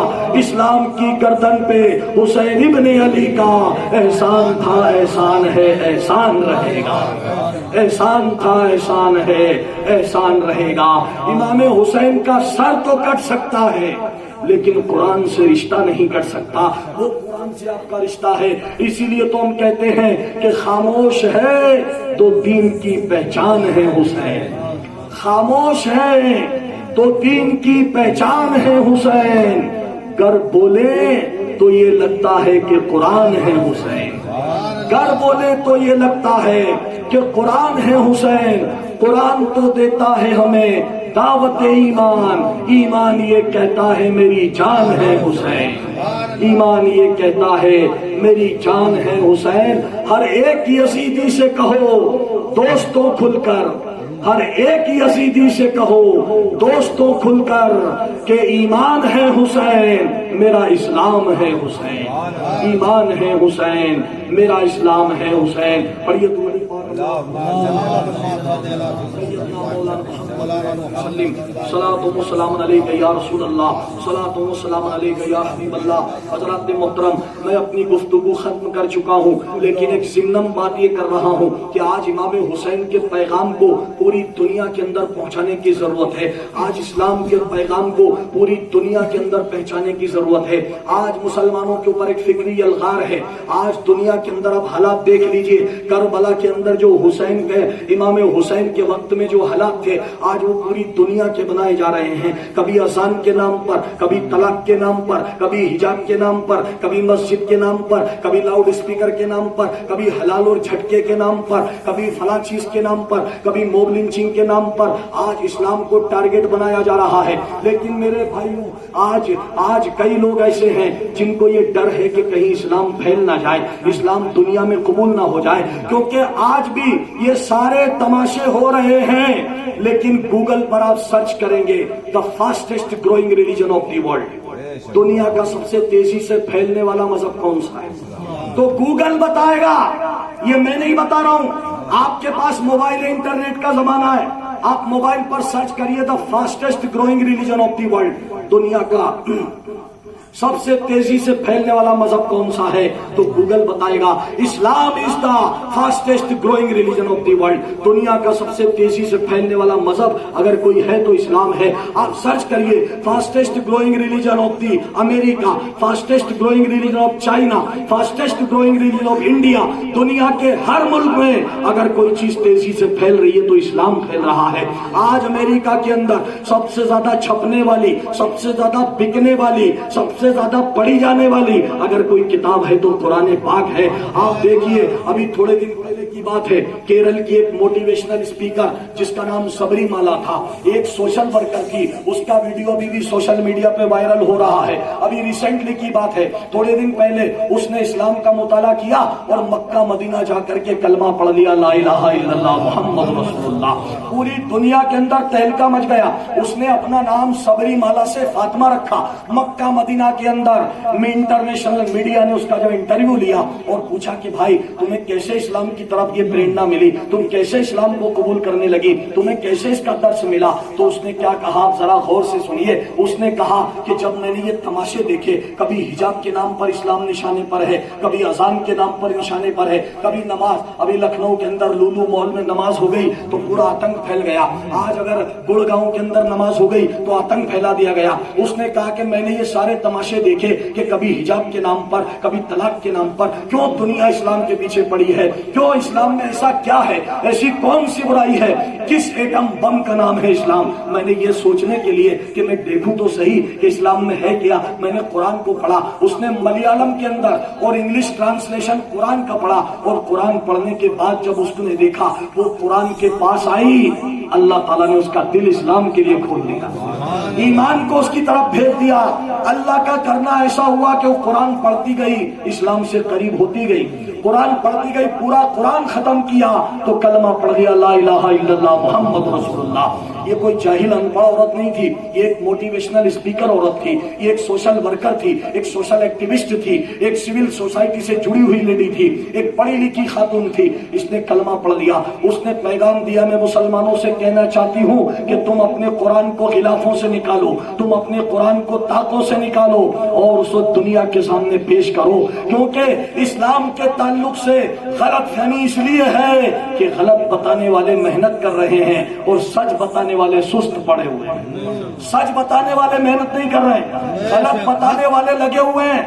اسلام کی گردن پہ حسین ابن علی کا احسان تھا، احسان ہے، احسان رہے گا، احسان تھا، احسان ہے، احسان رہے گا۔ امام حسین کا سر تو کٹ سکتا ہے لیکن قرآن سے رشتہ نہیں کٹ سکتا، وہ قرآن سے آپ کا رشتہ ہے۔ اسی لیے تو ہم کہتے ہیں کہ خاموش ہے تو دین کی پہچان ہے حسین، خاموش ہے تو دین کی پہچان ہے حسین، گر بولے تو یہ لگتا ہے کہ قرآن ہے حسین، گر بولے تو یہ لگتا ہے کہ قرآن ہے حسین۔ قرآن تو دیتا ہے ہمیں دعوت ایمان، ایمان یہ کہتا ہے میری جان ہے حسین، ایمان یہ کہتا ہے میری جان ہے حسین۔ ہر ایک یزیدی سے کہو دوستوں کھل کر، ہر ایک یزیدی سے کہو دوستوں کھل کر کہ ایمان ہے حسین میرا اسلام ہے حسین، ایمان ہے حسین میرا اسلام ہے حسین۔ پڑھیے صلاۃ و سلام علیک یا رسول اللہ، صلاۃ و سلام علیک یا حبیب اللہ۔ حضرات محترم، میں اپنی گفتگو ختم کر چکا ہوں، لیکن ایک ضمن بات یہ کر رہا ہوں کہ آج امام حسین کے پیغام کو پوری دنیا کے اندر پہنچانے کی ضرورت ہے۔ آج اسلام کے پیغام کو پوری دنیا کے اندر پہنچانے کی ضرورت ہے۔ آج مسلمانوں کے اوپر ایک فکری الغار ہے۔ آج دنیا کے اندر اب حالات دیکھ لیجئے، کربلا کے اندر جو حسین کے امام حسین کے وقت میں جو حالات تھے، آج وہ پوری دنیا کے بنائے جا رہے ہیں۔ کبھی اذان کے نام پر، کبھی طلاق کے نام پر، کبھی حجاب کے نام پر، کبھی مسجد کے نام پر، کبھی لاؤڈ اسپیکر کے نام پر، کبھی حلال اور جھٹکے کے نام پر، کبھی فلاں چیز کے نام پر، کبھی موب لنچنگ کے نام پر آج اسلام کو ٹارگٹ بنایا جا رہا ہے۔ لیکن میرے بھائیوں، آج کئی لوگ ایسے ہیں جن کو یہ ڈر ہے کہ کہیں اسلام پھیل نہ جائے، اسلام دنیا میں قبول نہ ہو جائے، کیونکہ آج بھی یہ سارے تماشے ہو رہے ہیں۔ لیکن گوگل پر آپ سرچ کریں گے دا fastest growing religion of the world, دنیا کا سب سے تیزی سے پھیلنے والا مذہب کون سا ہے، تو گوگل بتائے گا، یہ میں نہیں بتا رہا ہوں۔ آپ کے پاس موبائل انٹرنیٹ کا زمانہ ہے، آپ موبائل پر سرچ کریے دا fastest growing religion of the world, دنیا کا سب سے تیزی سے پھیلنے والا مذہب کون سا ہے، تو گوگل بتائے گا Islam is the fastest growing religion of the world, دنیا کا سب سے تیزی سے پھیلنے والا مذہب اگر کوئی ہے تو اسلام ہے۔ آپ سرچ کریے fastest growing religion of the America, fastest growing religion of China, fastest growing religion of India, دنیا کے ہر ملک میں اگر کوئی چیز تیزی سے پھیل رہی ہے تو اسلام پھیل رہا ہے۔ آج امریکہ کے اندر سب سے زیادہ چھپنے والی، سب سے زیادہ بکنے والی، سب سے زیادہ پڑھی جانے والی اگر کوئی کتاب ہے تو قرآن پاک ہے۔ آپ دیکھیے، ابھی تھوڑے دن پہلے کی بات ہے، کیرل کی ایک موٹیویشنل اسپیکر جس کا نام سبری مالا تھا، ایک سوشل ورکر تھی، اس کا ویڈیو ابھی بھی سوشل میڈیا پہ وائرل ہو رہا ہے۔ ابھی ریسنٹلی کی بات ہے، تھوڑے دن پہلے اس نے اسلام کا مطالعہ کیا اور مکہ مدینہ جا کر کے کلمہ پڑھ لیا، لا الہ الا اللہ محمد رسول اللہ۔ پوری دنیا کے اندر تہلکہ مچ گیا۔ اس نے اپنا نام سبری مالا سے فاطمہ رکھا۔ مکہ مدینہ کے اندر انٹرنیشنل میڈیا نے اس کا جب انٹرویو لیا اور پوچھا کہ بھائی تمہیں کیسے اسلام کی طرف یہ پریرنا ملی، تم کیسے اسلام کو قبول کرنے لگی، تمہیں کیسے اس کا درس ملا، تو اس نے کیا کہا، ذرا غور سے سنیے۔ اس نے کہا کہ جب میں نے یہ تماشے دیکھے، کبھی حجاب کے نام پر اسلام نشانے پر ہے، کبھی اذان کے نام پر نشانے پر ہے، کبھی نماز، ابھی لکھنؤ کے اندر لولو مال میں نماز ہو گئی تو پورا آتنک پھیل گیا، آج اگر گڑگاؤں کے اندر نماز ہو گئی تو آتنک پھیلا دیا گیا۔ اس نے کہا کہ میں نے یہ سارے تماشے دیکھے کہ کبھی حجاب کے نام پر، کبھی طلاق کے نام پر، کیوں دنیا اسلام کے پیچھے پڑی ہے، کیوں اسلام میں ایسا کیا ہے، ایسی کون سی برائی ہے، کس ایٹم بم کا نام ہے اسلام۔ میں نے یہ سوچنے کے لیے کہ میں دیکھوں تو صحیح کہ اسلام میں ہے کیا، میں نے قرآن کو پڑھا۔ اس نے ملیالم کے اندر اور انگلش ٹرانسلیشن قرآن کا پڑھا، اور قرآن پڑھنے کے بعد جب اس نے دیکھا وہ قرآن کے پاس آئی، اللہ تعالیٰ نے اس کا دل اسلام کے لیے کھول دیا، ایمان کو اس کی طرف بھیج دیا۔ اللہ کا کرنا ایسا ہوا کہ وہ قرآن پڑھتی گئی، اسلام سے قریب ہوتی گئی، قرآن پڑھتی گئی، پورا قرآن ختم کیا تو کلمہ پڑھ لیا، لا الہ الا اللہ محمد رسول اللہ۔ یہ کوئی جاہل ان پڑھ عورت نہیں تھی، یہ ایک موٹیویشنل اسپیکر عورت تھی، یہ ایک سوشل ورکر تھی، ایک سوشل ایکٹیوسٹ تھی، ایک سول سوسائٹی سے جڑی ہوئی لیڈی تھی، ایک پڑھی لکھی خاتون تھی۔ اس نے کلمہ پڑھ لیا، اس نے پیغام دیا، میں مسلمانوں سے کہنا چاہتی ہوں کہ تم اپنے قرآن کو غلافوں سے نکالو، تم اپنے قرآن کو طاقوں سے نکالو اور اس کو دنیا کے سامنے پیش کرو، کیونکہ اسلام کے تعلق سے غلط فہمی اس لیے ہے کہ غلط بتانے والے محنت کر رہے ہیں اور سچ بتانے والے سست پڑے ہوئے ہیں۔ سچ بتانے والے محنت نہیں کر رہے ہیں، غلط بتانے والے لگے ہوئے ہیں،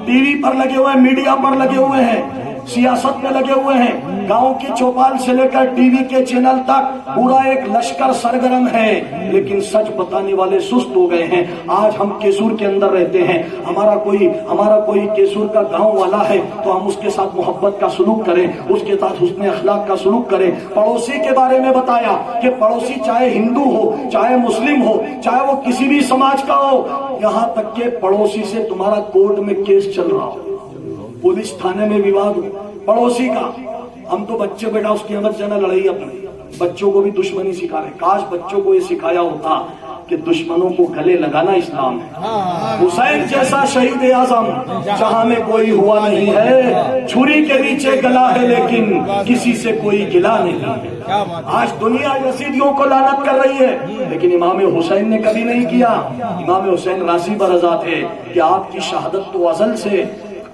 ٹی وی پر لگے ہوئے ہیں، میڈیا پر لگے ہوئے ہیں، سیاست میں لگے ہوئے ہیں، گاؤں کی چوپال سے لے کر ٹی وی کے چینل تک پورا ایک لشکر سرگرم ہے، لیکن سچ بتانے والے سست ہو گئے ہیں۔ آج ہم کیسور کے اندر رہتے ہیں، ہمارا کوئی کیسور کا گاؤں والا ہے تو ہم اس کے ساتھ محبت کا سلوک کریں، اس کے ساتھ حسن اخلاق کا سلوک کریں۔ پڑوسی کے بارے میں بتایا کہ پڑوسی چاہے ہندو ہو، چاہے مسلم ہو، چاہے وہ کسی بھی سماج کا ہو، یہاں تک کہ پڑوسی سے تمہارا کورٹ میں کیس چل رہا ہو، پولیس تھانے میں وواد ہو، پڑوسی کا، ہم تو بچے بیٹا اس کی مت جانا لڑائی، اپنے بچوں کو بھی دشمنی سکھا رہے۔ کاش بچوں کو یہ سکھایا ہوتا کہ دشمنوں کو گلے لگانا اسلام ہے. حسین جیسا شہید اعظم جہاں میں کوئی ہوا نہیں ہے. چھری کے نیچے گلا ہے لیکن کسی سے کوئی گلا نہیں ہے. آج دنیا یزیدیوں کو لعنت کر رہی ہے لیکن امام حسین نے کبھی نہیں کیا. امام حسین راضی برضا تھے کہ آپ کی شہادت تو ازل سے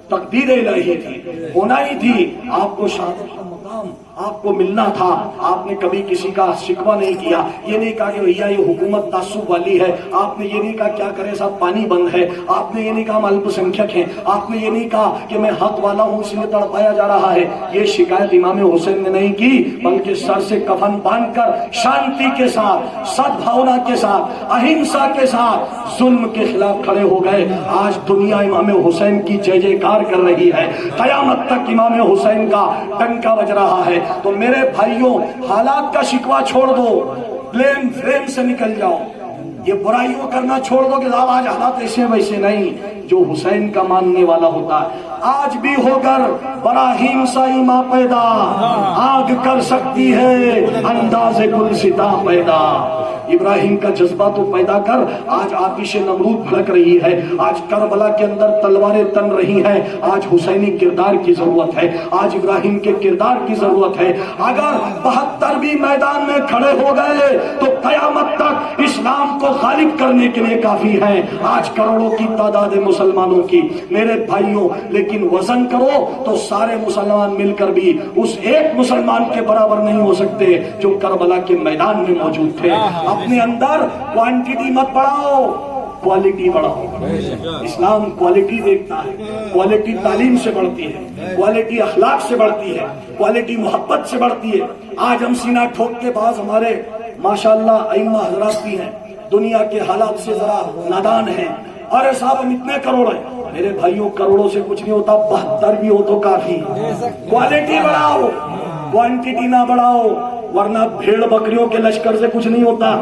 تقدیر الہی تھی، ہونا ہی تھی. آپ کو شہادت کا مقام آپ کو ملنا تھا. آپ نے کبھی کسی کا شکوہ نہیں کیا. یہ نہیں کہا کہ بھیا یہ حکومت تعصب والی ہے. آپ نے یہ نہیں کہا کیا کرے صاحب پانی بند ہے. آپ نے یہ نہیں کہا ہم الپ سنکھیک ہیں. آپ نے یہ نہیں کہا کہ میں حق والا ہوں اس لیے تڑپایا جا رہا ہے. یہ شکایت امام حسین نے نہیں کی بلکہ سر سے کفن باندھ کر شانتی کے ساتھ، سدبھاونا کے ساتھ، اہنسا کے ساتھ ظلم کے خلاف کھڑے ہو گئے. آج دنیا امام حسین کی جے جے کار کر رہی ہے. قیامت تک امام حسین کا ڈنکا بج رہا ہے. تو میرے بھائیوں حالات کا شکوہ چھوڑ دو، بلیم فریم سے نکل جاؤ. یہ برائیوں کرنا چھوڑ دو کہ صاحب آج حالات ایسے ویسے نہیں. جو حسین کا ماننے والا ہوتا ہے آج بھی ہو کر براہیم سا ایما پیدا، آگ کر سکتی ہے انداز گلستہ پیدا. ابراہیم کا جذبہ تو پیدا کر. آج آتش نمرود بھڑک رہی ہے. آج کربلا کے اندر تلواریں تن رہی ہیں. آج حسینی کردار کی ضرورت ہے. آج ابراہیم کے کردار کی ضرورت ہے. اگر 72 بھی میدان میں کھڑے ہو گئے تو قیامت تک اسلام کو غالب کرنے کے لیے کافی ہے. آج کروڑوں کی تعداد مسلمانوں کی. میرے بھائیوں لیکن وزن کرو تو سارے مسلمان مل کر بھی اس ایک مسلمان کے برابر نہیں ہو سکتے جو کربلا کے میدان میں موجود تھے. اپنے اندر کوانٹیٹی مت بڑھاؤ، کوالٹی بڑھاؤ. اسلام کوالٹی دیکھتا ہے. کوالٹی تعلیم سے بڑھتی ہے، کوالٹی اخلاق سے بڑھتی ہے، کوالٹی محبت سے بڑھتی ہے. آج ہم سینہ ٹھوک کے بعض ہمارے ماشاءاللہ ائمہ حضرات بھی ہیں دنیا کے حالات سے ذرا نادان ہیں. ارے صاحب ہم اتنے کروڑ ہیں. میرے بھائیوں کروڑوں سے کچھ نہیں ہوتا، 72 بھی ہو تو کافی. کوالٹی بڑھاؤ، کوانٹیٹی نہ بڑھاؤ، ورنہ بھیڑ بکریوں کے لشکر سے کچھ نہیں ہوتا.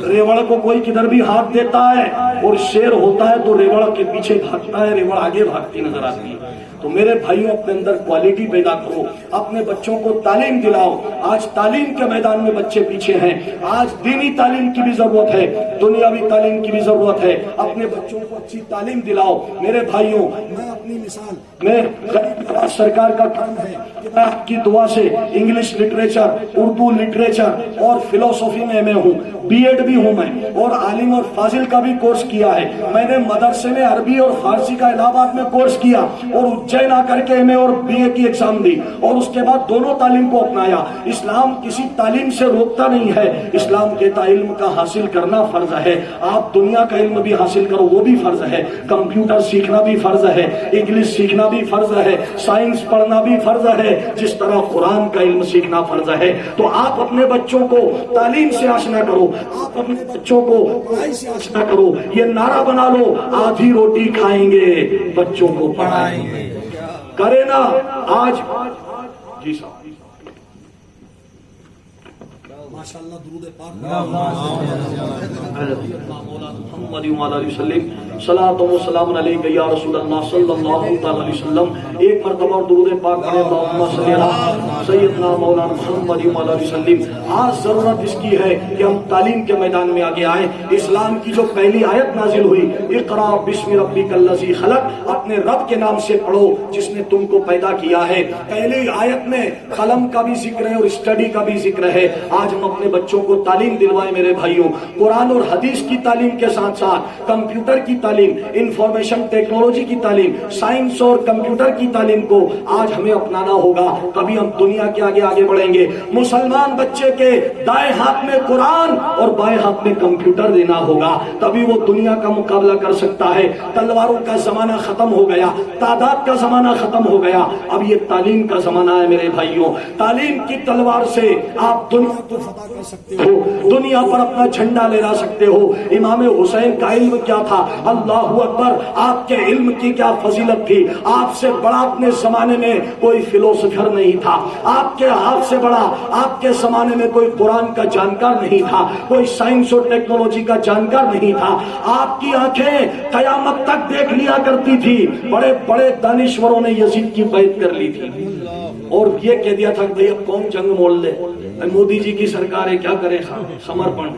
ریوڑ کو کوئی کدھر بھی ہاتھ دیتا ہے اور شیر ہوتا ہے تو ریوڑ کے پیچھے بھاگتا ہے، ریوڑ آگے بھاگتی نظر آتی ہے. تو میرے بھائیوں اپنے اندر کوالٹی پیدا کرو، اپنے بچوں کو تعلیم دلاؤ. آج تعلیم کے میدان میں بچے پیچھے ہیں. آج دینی تعلیم کی بھی ضرورت ہے، دنیاوی تعلیم کی بھی ضرورت ہے. اپنے بچوں کو اچھی تعلیم دلاؤ. میرے بھائیوں میں اپنی مثال میں غریب نواز سرکار کا کام ہے کہ میں آپ کی دعا سے انگلش لٹریچر، اردو لٹریچر اور فلسفی میں ایم اے ہوں، بی ایڈ بھی ہوں میں، اور عالم اور فاضل کا بھی کورس کیا ہے. میں نے مدرسے میں عربی اور فارسی کا الہ آباد میں کورس کیا اور اجین آ کر کے ایم اے اور بی اے کی ایگزام دی اور اس کے بعد دونوں تعلیم کو اپنایا. اسلام کسی تعلیم سے روکتا نہیں ہے. اسلام کہتا علم کا حاصل کرنا فرض ہے. آپ دنیا کا علم بھی حاصل کرو وہ بھی فرض ہے. کمپیوٹر سیکھنا بھی فرض ہے، انگلش سیکھنا بھی فرض ہے، سائنس پڑھنا بھی فرض ہے، جس طرح قرآن کا علم سیکھنا فرض ہے. تو آپ اپنے بچوں کو تعلیم سے آشنا کرو، آپ اپنے بچوں کو پڑھائی سے آشنا کرو. یہ نعرہ بنا لو، آدھی روٹی کھائیں گے بچوں کو پڑھائیں گے. کرے نا آج. جی صاحب ماشاءاللہ درود پاک محمد علیہ وسلم صلاۃ و سلام علیک یا رسول اللہ صلی اللہ علیہ وسلم. ایک مرتبہ درود پاک پڑھیں اللہم صلی علی سیدنا مولانا محمد علیہ وسلم. آج ضرورت اس کی ہے کہ ہم تعلیم کے میدان میں آگے آئیں. اسلام کی جو پہلی آیت نازل ہوئی اقرا بسم ربک الذی خلق، اپنے رب کے نام سے پڑھو جس نے تم کو پیدا کیا ہے. پہلی آیت میں قلم کا بھی ذکر ہے اور اسٹڈی کا بھی ذکر ہے. آج ہم اپنے بچوں کو تعلیم دلوائیں. میرے بھائیوں قرآن اور حدیث کی تعلیم کے ساتھ ساتھ کمپیوٹر کی تعلیم، انفارمیشن ٹیکنالوجی کی تعلیم، سائنس اور کمپیوٹر کی تعلیم کو آج ہمیں اپنانا ہوگا. تبھی ہم دنیا کے آگے بڑھیں گے. مسلمان بچے کے دائیں ہاتھ میں قرآن اور بائیں ہاتھ میں کمپیوٹر دینا ہوگا، تبھی وہ دنیا کا مقابلہ کر سکتا ہے. تلواروں کا زمانہ ختم ہو گیا، تعداد کا زمانہ ختم ہو گیا. اب یہ تعلیم کا زمانہ ہے. میرے بھائیوں تعلیم کی تلوار سے آپ دنیا کو فتح کر سکتے ہو، دنیا پر اپنا جھنڈا لہرا سکتے ہو. امام حسین کا علم کیا تھا؟ اللہ اکبر. آپ کے علم کی کیا فضیلت تھی. آپ سے بڑا اپنے زمانے میں کوئی فلسفر نہیں تھا. آپ کے ہاتھ سے بڑا آپ کے زمانے میں کوئی قرآن کا جانکار نہیں تھا، کوئی سائنس اور ٹیکنالوجی کا جانکار نہیں تھا. آپ کی آنکھیں قیامت تک دیکھ لیا کرتی تھی. بڑے بڑے دانشوروں نے یزید کی بیعت کر لی تھی اور یہ کہہ دیا تھا کہ بھئی اب کون جنگ مول لے، مودی جی کی سرکار ہے کیا کرے، سمرپن.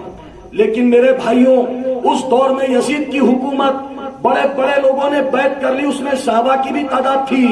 لیکن میرے بھائیوں اس دور میں یزید کی حکومت، بڑے بڑے لوگوں نے بیعت کر لی، اس میں صحابہ کی بھی تعداد تھی،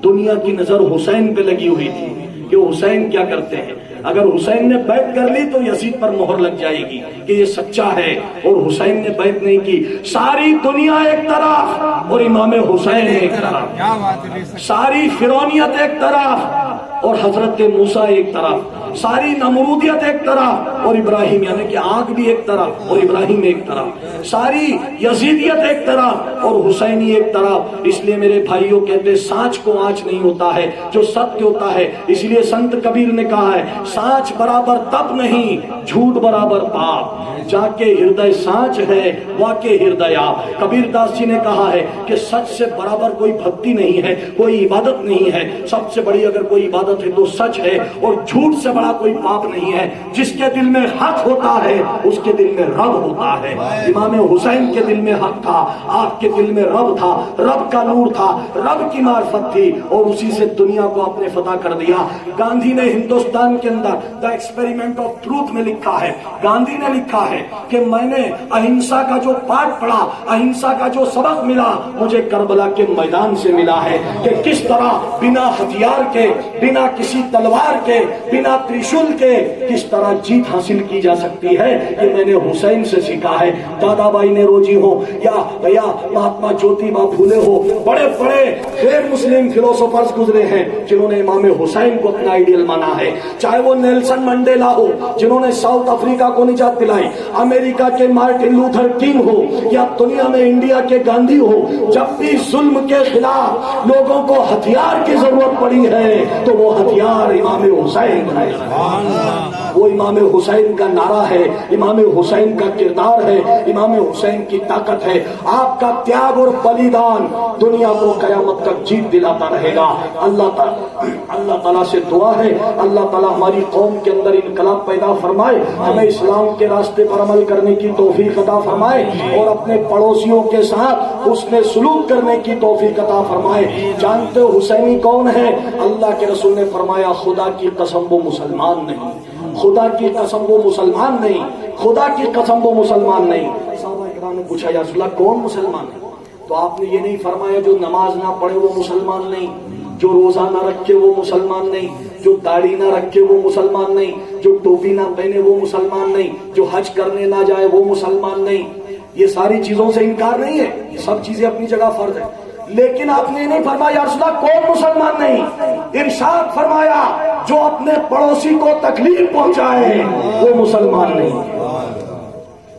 دنیا کی نظر حسین پہ لگی ہوئی تھی کہ حسین کیا کرتے ہیں، اگر حسین نے بیعت کر لی تو یزید پر مہر لگ جائے گی کہ یہ سچا ہے، اور حسین نے بیعت نہیں کی۔ ساری دنیا ایک طرف اور امام حسین ایک طرف، ساری فرعونیت ایک طرف اور حضرت موسیٰ ایک طرف، ساری نمرودیت ایک طرف اور ابراہیم یعنی کہ آگ بھی ایک طرف اور ابراہیم ایک طرف، ساری یزیدیت ایک طرف اور حسینی ایک طرف۔ اس لیے میرے بھائیوں کہتے ہیں سانچ کو آنچ نہیں ہوتا ہے جو ستیہ ہوتا ہے، اس لیے سنت کبیر نے کہا ہے سانچ برابر تپ نہیں، جھوٹ برابر پاپ، جا کے ہردے سانچ ہے واقع ہردے آپ۔ کبیر داس جی نے کہا ہے کہ سچ سے برابر کوئی بھکتی نہیں ہے، کوئی عبادت نہیں ہے، سب سے بڑی اگر کوئی عبادت ہے تو سچ ہے، اور جھوٹ سے بڑا کوئی پاپ نہیں ہے۔ جس کے دل میں حق ہوتا ہے اس کے دل میں رب ہوتا ہے۔ امام حسین کے دل میں حق تھا، آپ کے دل میں رب تھا، رب کا نور تھا، رب کی معرفت تھی، اور اسی سے دنیا کو آپ نے فتح کر دیا۔ گاندھی نے ہندوستان کے اندر دا ایکسپیریمنٹ آف ٹروتھ میں لکھا ہے، گاندھی نے لکھا ہے کہ میں نے اہنسا کا جو پاٹ پڑھا، اہنسا کا جو سبق ملا، مجھے کربلا کے میدان سے ملا ہے کہ کس طرح بنا ہتھیار کے، بنا کسی تلوار کے، بنا ترشول کے کس طرح جیت حاصل کی جا سکتی ہے، یہ میں نے حسین سے سیکھا ہے۔ دادا بھائی نہروجی ہو یا مہاتما جوتی با پھولے ہو، بڑے بڑے غیر مسلم فلسفرز گزرے ہیں جنہوں نے امام حسین کو اپنا آئیڈیل مانا ہے، چاہے وہ نیلسن منڈیلا ہو جنہوں نے ساؤتھ افریقہ کو نجات دلائی، امریکہ کے مارٹن لوتھر کنگ ہو یا دنیا میں انڈیا کے گاندھی ہو، جب بھی ظلم کے خلاف لوگوں کو ہتھیار کی ضرورت پڑی ہے تو وہ ہتھیار امام حسین ہے، وہ امام حسین کا نعرہ ہے، امام حسین کا کردار ہے، امام حسین کی طاقت ہے۔ آپ کا تیاگ اور بلیدان دنیا کو قیامت تک جیت دلاتا رہے گا۔ اللہ تعالیٰ سے دعا ہے اللہ تعالیٰ ہماری قوم کے اندر انقلاب پیدا فرمائے، ہمیں اسلام کے راستے پر عمل کرنے کی توفیق عطا فرمائے، اور اپنے پڑوسیوں کے ساتھ حسن سلوک کرنے کی توفیق عطا فرمائے۔ جانتے ہو حسینی کون ہے؟ اللہ کے رسول نے فرمایا خدا کی قسم وہ مسلمان نہیں، خدا کی قسم وہ مسلمان نہیں، خدا کی قسم وہ مسلمان نہیں۔ صحابہ کرام نے پوچھا یا رسول اللہ کون مسلمان ہے؟ تو آپ نے یہ نہیں فرمایا جو نماز نہ پڑھے وہ مسلمان نہیں، جو روزہ نہ رکھے وہ مسلمان نہیں، جو داڑھی نہ رکھے وہ مسلمان نہیں، جو ٹوپی نہ پہنے وہ مسلمان نہیں، جو حج کرنے نہ جائے وہ مسلمان نہیں۔ یہ ساری چیزوں سے انکار نہیں ہے، یہ سب چیزیں اپنی جگہ فرض ہے، لیکن آپ نے نہیں فرمایا یا رسول اللہ کون مسلمان نہیں، ارشاد فرمایا جو اپنے پڑوسی کو تکلیف پہنچائے وہ مسلمان نہیں،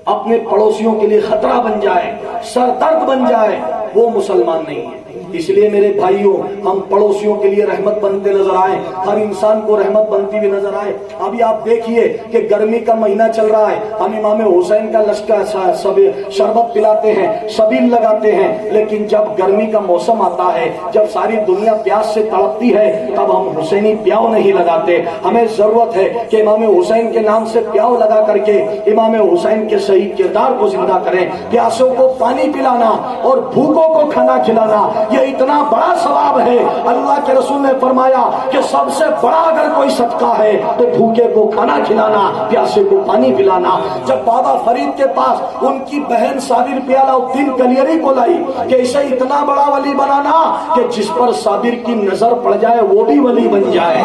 اپنے پڑوسیوں کے لیے خطرہ بن جائے، سر درد بن جائے وہ مسلمان نہیں ہے۔ اس لیے میرے بھائیوں ہم پڑوسیوں کے لیے رحمت بنتے نظر آئے، ہر انسان کو رحمت بنتی ہوئی نظر آئے۔ ابھی آپ دیکھیے کہ گرمی کا مہینہ چل رہا ہے، ہم امام حسین کا لشکر سب شربت پلاتے ہیں، سبیل لگاتے ہیں، لیکن جب گرمی کا موسم آتا ہے، جب ساری دنیا پیاس سے تڑپتی ہے، تب ہم حسینی پیاؤ نہیں لگاتے۔ ہمیں ضرورت ہے کہ امام حسین کے نام سے پیاؤ لگا کر کے امام حسین کے صحیح کردار کو زندہ کریں۔ پیاسوں کو پانی پلانا اور بھوکوں کو کھانا کھلانا یہ اتنا بڑا ثواب ہے۔ اللہ کے رسول نے فرمایا کہ سب سے بڑا اگر کوئی صدقہ ہے تو بھوکے کو کھانا کھلانا، پیاسے کو پانی پلانا۔ جب بابا فرید کے پاس ان کی بہن صابر پیالہ الدین کلیری کو لائی کہ اسے اتنا بڑا ولی بنانا کہ جس پر صابر کی نظر پڑ جائے وہ بھی ولی بن جائے،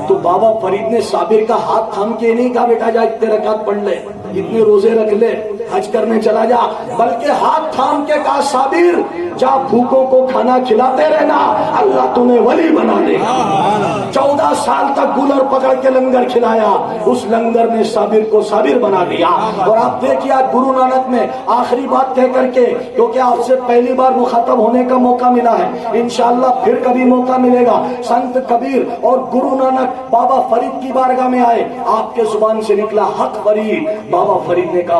تو بابا فرید نے صابر کا ہاتھ تھام کے نہیں کہا بیٹا جا اتنے رکعت پڑھ لے، اتنے روزے رکھ لے، حج کرنے چلا جا، بلکہ ہاتھ تھام کے کہا صابر جا بھوکوں کو کھانا کھلاتے رہنا، اللہ تمہیں ولی بنا دے گا۔ 14 سال تک گلر پکڑ کے لنگر کھلایا، اس لنگر نے صابر کو صابر بنا دیا۔ اور آپ دیکھیے گرو نانک میں آخری بات کہہ کر کے، کیونکہ آپ سے پہلی بار مخاطب ہونے کا موقع ملا ہے، انشاءاللہ پھر کبھی موقع ملے گا۔ سنت کبیر اور گرو نانک بابا فرید کی بارگاہ میں آئے، آپ کے زبان سے نکلا حق فرید، بابا فرید نے کہا